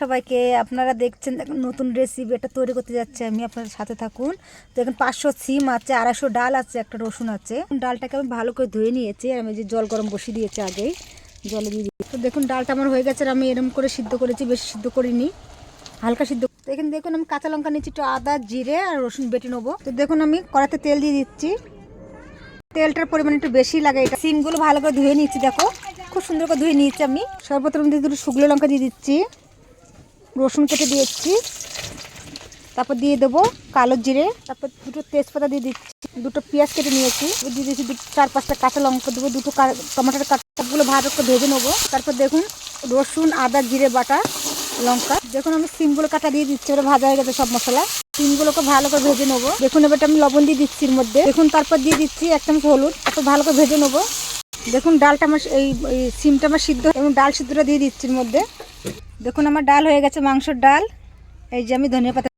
সবাইকে আপনারা দেখছেন নতুন রেসিপি এটা তৈরি করতে যাচ্ছে আমি, আপনাদের সাথে থাকুন। তো এখন 500 সিম আছে, 250 ডাল আছে, একটা রসুন আছে। ডালটাকে আমি ভালো করে ধুয়ে নিয়েছি আর আমি যে জল গরম বসিয়ে দিয়েছি আগেই, জলে দিয়ে দিই। তো দেখুন ডালটা আমার হয়ে গেছে, আমি এরকম করে সিদ্ধ করেছি, বেশি সিদ্ধ করিনি, হালকা সিদ্ধ। তো এখানে দেখুন আমি কাঁচা লঙ্কা নিচ্ছি, একটু আদা জিরে আর রসুন বেটে নেবো। তো দেখুন আমি কড়াতে তেল দিয়ে দিচ্ছি, তেলটার পরিমাণ একটু বেশি লাগে। এটা সিমগুলো ভালো করে ধুয়ে নিচ্ছি, দেখো খুব সুন্দর করে ধুয়ে নিয়েছি আমি। সর্বপ্রথম দিয়ে দুটো শুকনো লঙ্কা দিয়ে দিচ্ছি, রসুন কেটে দিয়েছি, তারপর দিয়ে দেবো কালো জিরে, তারপর দুটো তেজপাতা দিয়ে দিচ্ছি, দুটো পেঁয়াজ কেটে নিয়েছি দিয়ে দিচ্ছি, 4-5টা কাঁচা লঙ্কা দেবো, দুটো টমাটোর কাটা, সবগুলো ভালো করে ভেজে নেবো। তারপর দেখুন রসুন আদা জিরে বাটা লঙ্কা, দেখুন আমি সিমগুলো কাটা দিয়ে দিচ্ছি, এবার ভাজা হয়ে গেছে সব মশলা। সিমগুলোকে ভালো করে ভেজে নেবো। দেখুন এবারটা আমি লবণ দিয়ে দিচ্ছি এর মধ্যে, দেখুন তারপর দিয়ে দিচ্ছি 1 চামচ হলুদ, তারপর ভালো করে ভেজে নেবো। দেখুন ডালটা আমার এই সিমটা আমার সিদ্ধ এবং ডাল সিদ্ধটা দিয়ে দিচ্ছি এর মধ্যে। দেখুন আমার ডাল হয়ে গেছে, মাংসের ডাল। এই যে আমি ধনিয়া পাতা